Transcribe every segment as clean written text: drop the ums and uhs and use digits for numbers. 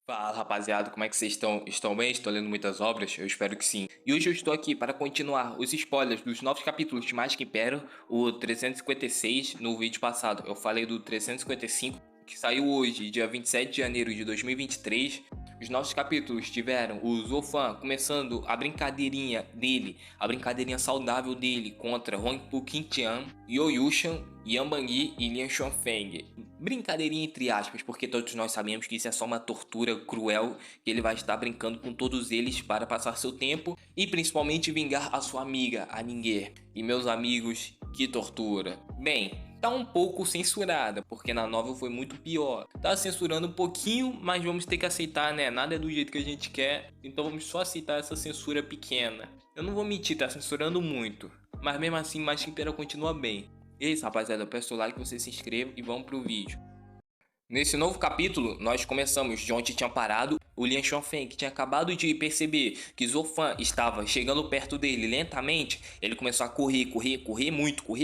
Fala rapaziada, como é que vocês estão? Estão bem? Estão lendo muitas obras? Eu espero que sim. E hoje eu estou aqui para continuar os spoilers dos novos capítulos de Mágica Império, o 356. No vídeo passado eu falei do 355, que saiu hoje, dia 27 de janeiro de 2023. Os novos capítulos tiveram o Zofan começando a brincadeirinha dele, a brincadeirinha saudável dele contra Huangpu Qingtian, Yoyushan, Yan Bangui e Lian Xuanfeng. Brincadeirinha entre aspas, porque todos nós sabemos que isso é só uma tortura cruel, que ele vai estar brincando com todos eles para passar seu tempo e principalmente vingar a sua amiga, a Ningguer. E meus amigos, que tortura. Bem, tá um pouco censurada, porque na novel foi muito pior. Tá censurando um pouquinho, mas vamos ter que aceitar, né? Nada é do jeito que a gente quer, então vamos só aceitar essa censura pequena. Eu não vou mentir, tá censurando muito, mas mesmo assim Mágica Império continua bem. E é isso, rapaziada, eu peço o like, você se inscreva e vamos pro vídeo. Nesse novo capítulo, nós começamos de onde tinha parado o Lian Xuanfeng, que tinha acabado de perceber que Zofan estava chegando perto dele lentamente. Ele começou a correr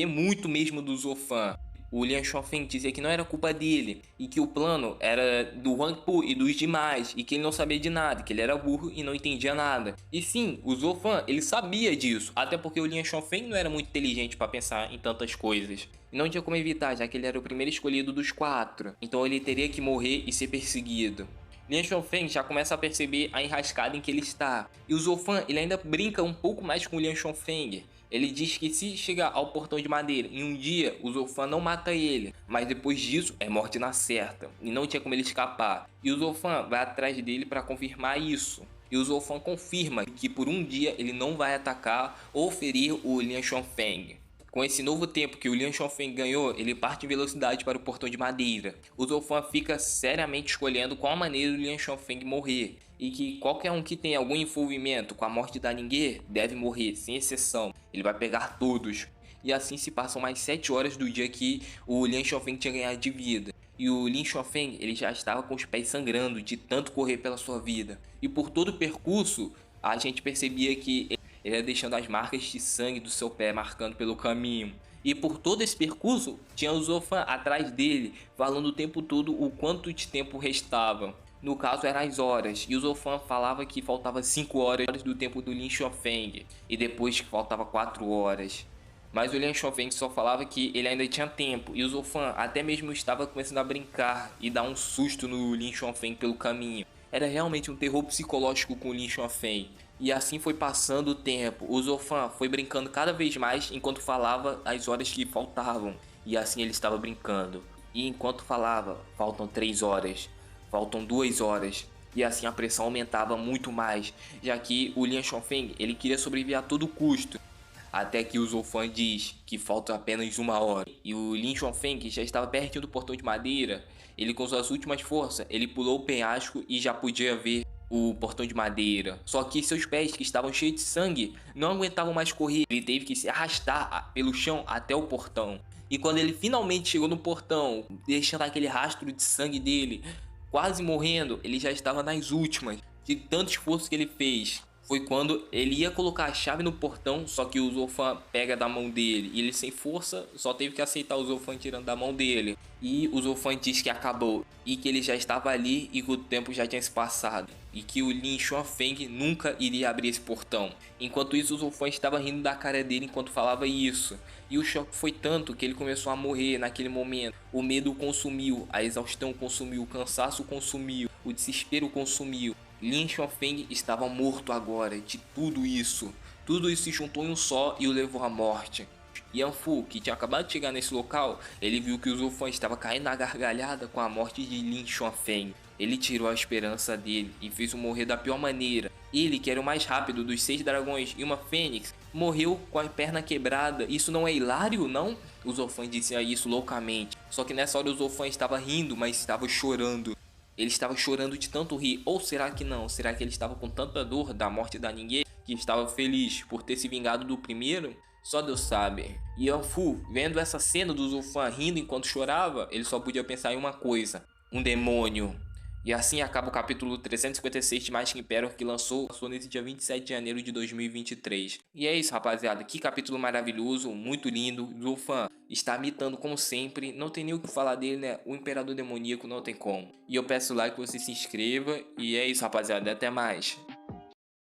muito mesmo do Zofan. O Lian Xuanfeng dizia que não era culpa dele e que o plano era do Huangpu e dos demais e que ele não sabia de nada, que ele era burro e não entendia nada. E sim, o Zofan, ele sabia disso, até porque o Lian Xuanfeng não era muito inteligente para pensar em tantas coisas. E não tinha como evitar, já que ele era o primeiro escolhido dos 4, então ele teria que morrer e ser perseguido. Lian Xuanfeng já começa a perceber a enrascada em que ele está. E o Zofan, ele ainda brinca um pouco mais com o Lian Xuanfeng. Ele diz que se chegar ao portão de madeira em um dia, o Zofan não mata ele, mas depois disso é morte na certa, e não tinha como ele escapar. E o Zofan vai atrás dele para confirmar isso. E o Zofan confirma que por um dia ele não vai atacar ou ferir o Lian Xuanfeng. Com esse novo tempo que o Lian Xuanfeng ganhou, ele parte em velocidade para o portão de madeira. O Zofan fica seriamente escolhendo qual maneira o Lian Xuanfeng morrer, e que qualquer um que tenha algum envolvimento com a morte da Ningguer deve morrer, sem exceção. Ele vai pegar todos. E assim se passam mais 7 horas do dia que o Lian Xuanfeng tinha ganhado de vida. E o Lian Xuanfeng, ele já estava com os pés sangrando de tanto correr pela sua vida. E por todo o percurso, a gente percebia que ele ia deixando as marcas de sangue do seu pé marcando pelo caminho. E por todo esse percurso, tinha o Zofan atrás dele, falando o tempo todo o quanto de tempo restava. No caso eram as horas, e o Zofan falava que faltava 5 horas do tempo do Lian Xuanfeng, e depois que faltava 4 horas. Mas o Lian Xuanfeng só falava que ele ainda tinha tempo, e o Zofan até mesmo estava começando a brincar e dar um susto no Lian Xuanfeng pelo caminho. Era realmente um terror psicológico com o Lian Xuanfeng. E assim foi passando o tempo. O Zofan foi brincando cada vez mais enquanto falava as horas que faltavam. E assim ele estava brincando. E enquanto falava, faltam 3 horas, faltam 2 horas. E assim a pressão aumentava muito mais, já que o Lian Xuanfeng, ele queria sobreviver a todo custo. Até que o Zofan diz que falta apenas 1 hora. E o Lian Xuanfeng, que já estava pertinho do portão de madeira, ele com suas últimas forças, ele pulou o penhasco e já podia ver o portão de madeira. Só que seus pés, que estavam cheios de sangue, não aguentavam mais correr. Ele teve que se arrastar pelo chão até o portão. E quando ele finalmente chegou no portão, deixando aquele rastro de sangue dele, quase morrendo, ele já estava nas últimas, de tanto esforço que ele fez. Foi quando ele ia colocar a chave no portão, só que o Zofan pega da mão dele. E ele sem força, só teve que aceitar o Zofan tirando da mão dele. E o Zofan diz que acabou, e que ele já estava ali e que o tempo já tinha se passado. E que o Lian Xuanfeng nunca iria abrir esse portão. Enquanto isso, o Zofan estava rindo da cara dele enquanto falava isso. E o choque foi tanto que ele começou a morrer naquele momento. O medo o consumiu, a exaustão consumiu, o cansaço consumiu, o desespero consumiu. Lian Xuanfeng estava morto agora de tudo isso. Tudo isso se juntou em um só e o levou à morte. Yan Fu, que tinha acabado de chegar nesse local, ele viu que o Zofan estava caindo na gargalhada com a morte de Lian Xuanfeng. Ele tirou a esperança dele e fez o morrer da pior maneira. Ele, que era o mais rápido dos 6 dragões e uma fênix, morreu com a perna quebrada. Isso não é hilário, não? O Zofan dizia isso loucamente. Só que nessa hora o Zofan estava rindo, mas estava chorando. Ele estava chorando de tanto rir, ou será que não? Será que ele estava com tanta dor da morte da Ningguer que estava feliz por ter se vingado do primeiro? Só Deus sabe. E Yan Fu, vendo essa cena do Zofan rindo enquanto chorava, ele só podia pensar em uma coisa: um demônio. E assim acaba o capítulo 356 de Magic Imperium, que lançou nesse dia 27 de janeiro de 2023. E é isso, rapaziada. Que capítulo maravilhoso, muito lindo. Zulfan está mitando como sempre. Não tem nem o que falar dele, né? O Imperador Demoníaco não tem como. E eu peço like, que você se inscreva. E é isso, rapaziada. Até mais.